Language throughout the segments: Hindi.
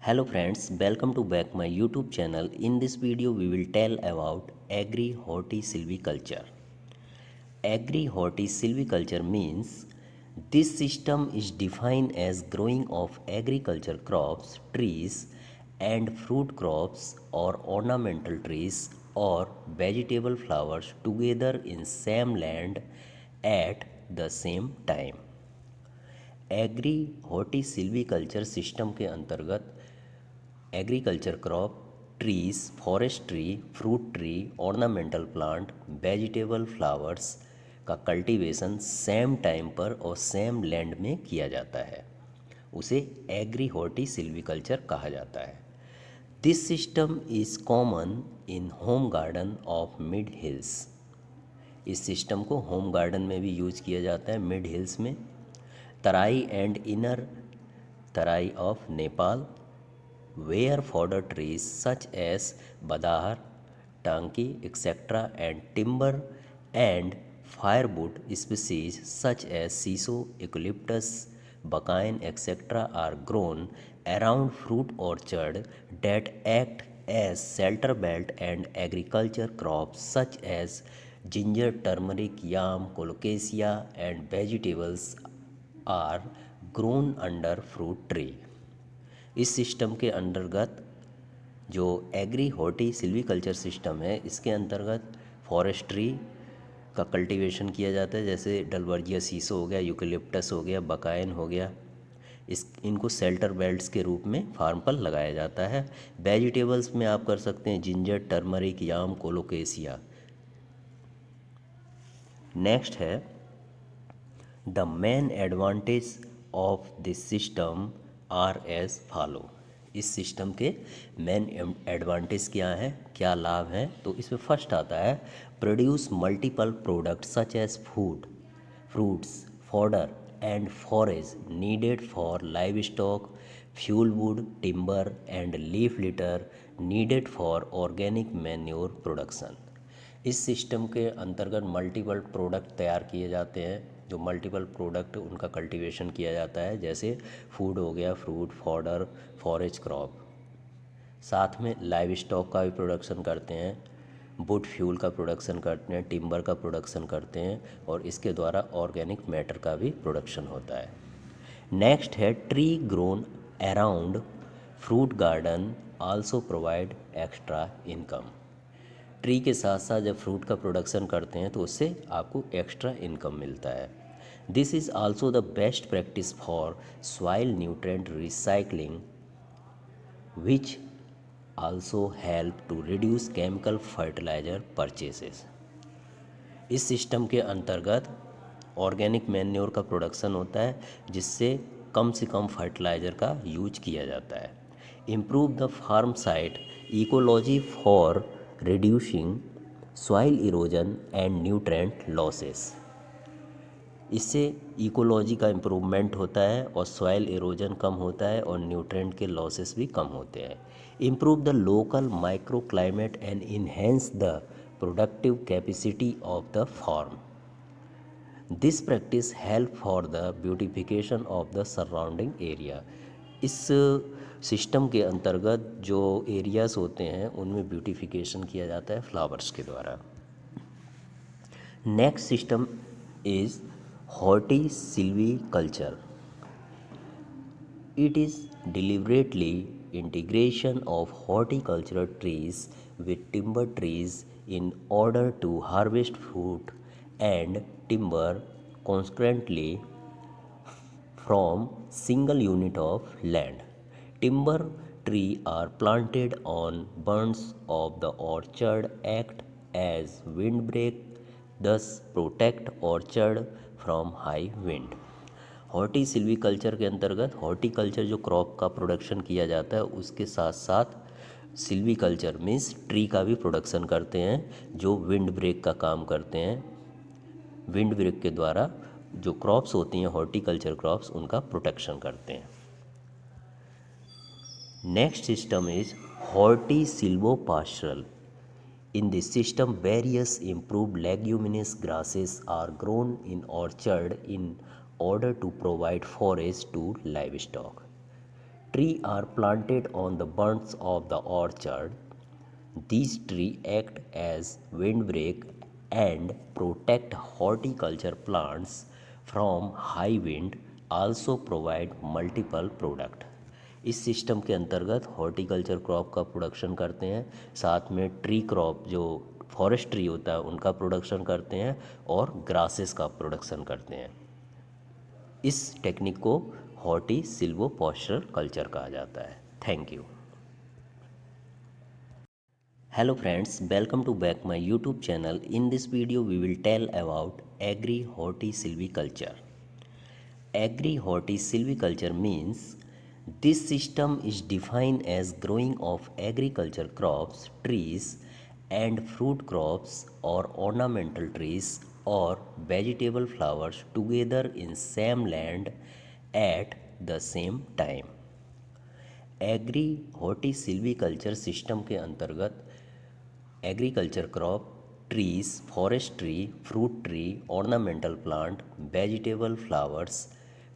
Hello friends, welcome to back my YouTube channel. In this video we will tell about agri-horticulture. Agri-horticulture means this system is defined as growing of agriculture crops, trees and fruit crops or ornamental trees or vegetable flowers together in same land at the same time. Agri horti silviculture system के अंतर्गत agriculture crop, trees, forest tree, fruit tree, ornamental plant, vegetable flowers का कल्टीवेशन सेम टाइम पर और सेम लैंड में किया जाता है। उसे एग्री हॉर्टी सिल्वीकल्चर कहा जाता है। This system is common in home garden of mid hills. इस सिस्टम को होम गार्डन में भी यूज किया जाता है मिड हिल्स में। Terai and inner Terai of Nepal, where fodder trees such as badahar, tanki, etc. and timber and firewood species such as siso, eucalyptus, bacchain, etc. are grown around fruit orchard that act as shelter belt, and agriculture crops such as ginger, turmeric, yam, colocasia and vegetables are grown under fruit tree. इस सिस्टम के अंतर्गत जो एग्री हॉर्टी सिल्वीकल्चर सिस्टम है, इसके अंतर्गत फॉरेस्ट्री का कल्टीवेशन किया जाता है, जैसे डलवर्जिया सीसो हो गया, यूकेलिप्टस हो गया, बकायन हो गया। इनको शेल्टर बेल्ट्स के रूप में फार्म पर लगाया जाता है। वेजिटेबल्स में आप कर सकते हैं ginger, turmeric, yam, colocasia. Next है the main advantage of this system are as follow. इस सिस्टम के मेन एडवांटेज क्या है, क्या लाभ हैं? तो इसमें फर्स्ट आता है produce multiple product such as food, fruits, fodder and forage needed for livestock, fuel wood, timber and leaf litter needed for organic manure production. इस सिस्टम के अंतर्गत मल्टीपल प्रोडक्ट तैयार किए जाते हैं। जो मल्टीपल प्रोडक्ट उनका कल्टीवेशन किया जाता है, जैसे फूड हो गया, फ्रूट, फॉडर, फॉरेज क्रॉप। साथ में लाइव स्टॉक का भी प्रोडक्शन करते हैं, वुड फ्यूल का प्रोडक्शन करते हैं, टिम्बर का प्रोडक्शन करते हैं और इसके द्वारा ऑर्गेनिक मैटर का भी प्रोडक्शन होता है। नेक्स्ट है tree grown around fruit garden also provide extra income. Tree के साथ साथ जब फ्रूट का प्रोडक्शन करते हैं तो उससे आपको एक्स्ट्रा इनकम मिलता है। This is also the best practice for soil nutrient recycling which also help to reduce chemical fertiliser purchases. इस सिस्टम के अंतर्गत ऑर्गेनिक मैन्योर का प्रोडक्शन होता है, जिससे कम से कम फर्टिलाइज़र का यूज किया जाता है। Improve the farm site ecology for reducing soil erosion and nutrient losses. इससे इकोलॉजी का इम्प्रूवमेंट होता है और सॉइल इरोजन कम होता है और न्यूट्रेंट के लॉसेस भी कम होते हैं। Improve the local micro climate and enhance the productive capacity of the farm. This practice help for the beautification of the surrounding area. इस सिस्टम के अंतर्गत जो एरियाज़ होते हैं उनमें ब्यूटिफिकेशन किया जाता है फ्लावर्स के द्वारा। Next system is horti silviculture. It is deliberately integration of horticultural trees with timber trees in order to harvest fruit and timber consequently from single unit of land. Timber trees are planted on bunds of the orchard, act as windbreak, thus protect orchard from high wind. Horti silviculture के अंतर्गत हॉर्टिकल्चर जो क्रॉप का प्रोडक्शन किया जाता है उसके साथ साथ सिल्वीकल्चर मीन्स ट्री का भी प्रोडक्शन करते हैं, जो विंड ब्रेक का काम करते हैं। विंड ब्रेक के द्वारा जो क्रॉप्स होती हैं हॉर्टिकल्चर क्रॉप्स, उनका प्रोटेक्शन करते हैं। Next system is horti silvopastoral. In this system, various improved leguminous grasses are grown in orchard in order to provide forage to livestock. Trees are planted on the bunds of the orchard. These trees act as windbreak and protect horticulture plants from high wind, also provide multiple product. इस सिस्टम के अंतर्गत हॉर्टिकल्चर क्रॉप का प्रोडक्शन करते हैं, साथ में ट्री क्रॉप जो फॉरेस्ट ट्री होता है उनका प्रोडक्शन करते हैं और ग्रासेस का प्रोडक्शन करते हैं। इस टेक्निक को हॉर्टी सिल्वोपोस्चर कल्चर कहा जाता है। Thank you. Hello friends, welcome to back my YouTube channel. In this video we will tell about agri-horticulture. Agri-horticulture means this system is defined as growing of agriculture crops, trees and fruit crops or ornamental trees or vegetable flowers together in same land at the same time. Agri horti silviculture system के अंतर्गत agriculture crop, trees, forest tree, fruit tree, ornamental plant, vegetable flowers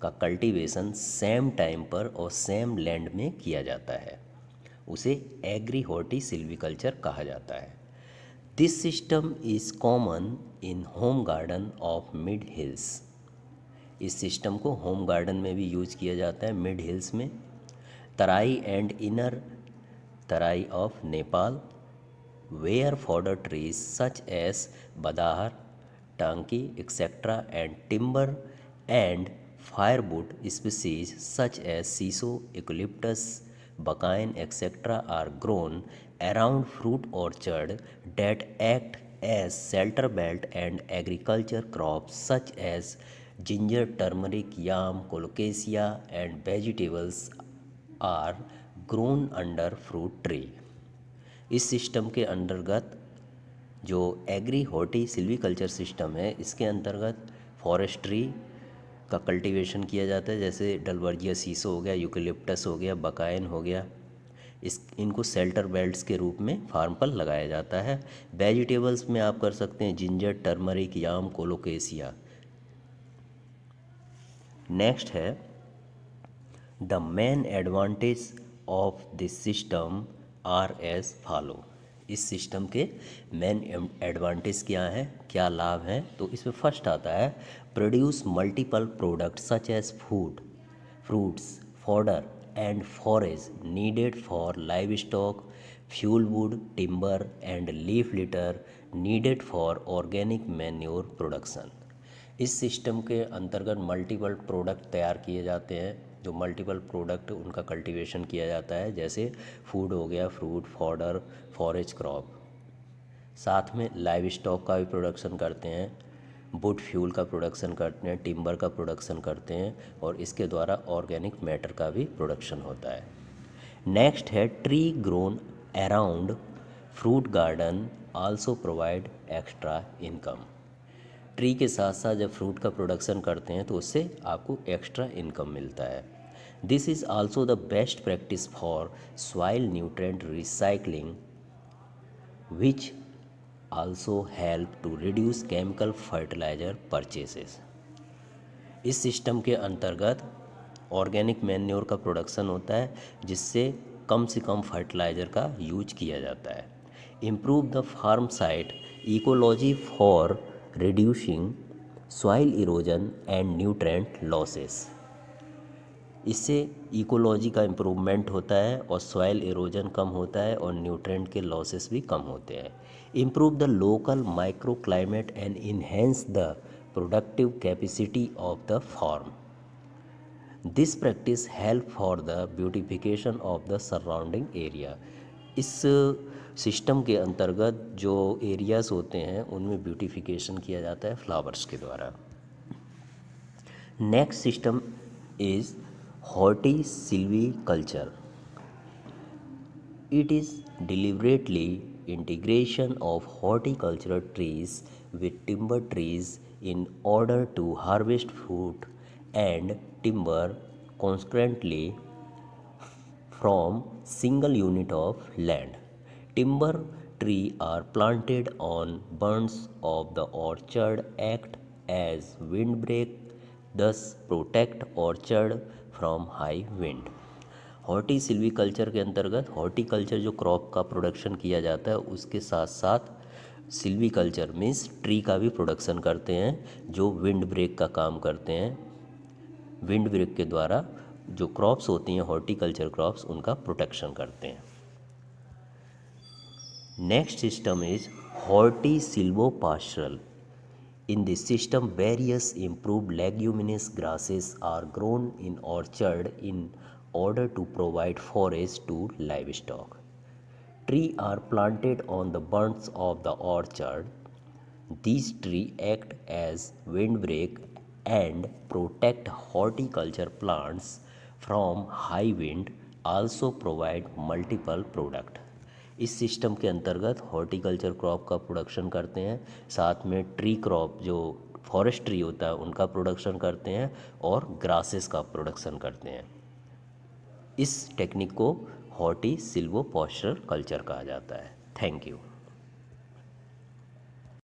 का कल्टीवेशन सेम टाइम पर और सेम लैंड में किया जाता है, उसे एग्री हॉर्टी सिल्वीकल्चर कहा जाता है। This system is common in home garden of mid hills. इस सिस्टम को होम गार्डन में भी यूज किया जाता है, मिड हिल्स में, Terai and inner Terai of Nepal, where fodder trees such as badahar, tanki, etc. and timber and firewood species such as siso, eucalyptus, bakain, etc. are grown around fruit orchard that act as shelter belt, and agriculture crops such as ginger, turmeric, yam, colocasia and vegetables are grown under fruit tree. इस सिस्टम के अंतर्गत जो एग्री हॉर्टी सिल्वीकल्चर सिस्टम है, इसके अंतर्गत फॉरेस्ट्री का कल्टीवेशन किया जाता है, जैसे डलवर्जिया सीसो हो गया, यूकेलिप्टस हो गया, बकायन हो गया। इनको शेल्टर बेल्ट्स के रूप में फार्म पर लगाया जाता है। वेजिटेबल्स में आप कर सकते हैं ginger, turmeric, yam, colocasia. Next है the main advantage of this system are as follow. इस सिस्टम के मेन एडवांटेज क्या हैं, क्या लाभ हैं? तो इसमें फर्स्ट आता है produce multiple product such as food, fruits, fodder and forage needed for livestock, fuel wood, timber and leaf litter needed for organic manure production. इस सिस्टम के अंतर्गत मल्टीपल प्रोडक्ट तैयार किए जाते हैं, जो मल्टीपल प्रोडक्ट उनका कल्टीवेशन किया जाता है, जैसे फूड हो गया, फ्रूट, फॉडर, फॉरेज क्रॉप। साथ में लाइव स्टॉक का भी प्रोडक्शन करते हैं, वुड फ्यूल का प्रोडक्शन करते हैं, टिम्बर का प्रोडक्शन करते हैं, और इसके द्वारा ऑर्गेनिक मैटर का भी प्रोडक्शन होता है। नेक्स्ट है tree grown around fruit garden also provide extra income. Tree के साथ साथ जब फ्रूट का प्रोडक्शन करते हैं तो उससे आपको एक्स्ट्रा इनकम मिलता है। This is also the best practice for soil nutrient recycling which also help to reduce chemical fertiliser purchases. इस सिस्टम के अंतर्गत ऑर्गेनिक मैन्योर का प्रोडक्शन होता है, जिससे कम से कम फर्टिलाइज़र का यूज किया जाता है। Improve the farm site ecology for reducing soil erosion and nutrient losses. इससे इकोलॉजी का इम्प्रूवमेंट होता है और सॉइल इरोजन कम होता है और न्यूट्रेंट के लॉसेस भी कम होते हैं। Improve the local micro climate and enhance the productive capacity of the farm. This practice help for the beautification of the surrounding area. इस सिस्टम के अंतर्गत जो एरियाज़ होते हैं उनमें ब्यूटिफिकेशन किया जाता है फ्लावर्स के द्वारा। Next system is horti silviculture. It is deliberately integration of horticultural trees with timber trees in order to harvest fruit and timber consequently from single unit of land. Timber trees are planted on bunds of the orchard, act as windbreak, thus protect orchard from high wind. Horti silviculture के अंतर्गत हॉर्टिकल्चर जो क्रॉप का प्रोडक्शन किया जाता है उसके साथ साथ सिल्वीकल्चर मीन्स ट्री का भी प्रोडक्शन करते हैं, जो विंड ब्रेक का काम करते हैं। विंड ब्रेक के द्वारा जो क्रॉप्स होती हैं हॉर्टिकल्चर क्रॉप्स उनका प्रोटेक्शन करते हैं। Next system is horti silvopastoral. In this system, various improved leguminous grasses are grown in orchard in order to provide forage to livestock. Trees are planted on the bunds of the orchard. These trees act as windbreak and protect horticulture plants from high wind, also provide multiple product. इस सिस्टम के अंतर्गत हॉर्टिकल्चर क्रॉप का प्रोडक्शन करते हैं, साथ में ट्री क्रॉप जो फॉरेस्ट ट्री होता है उनका प्रोडक्शन करते हैं और ग्रासेस का प्रोडक्शन करते हैं। इस टेक्निक को हॉर्टी सिल्वोपास्चरल कल्चर कहा जाता है। Thank you.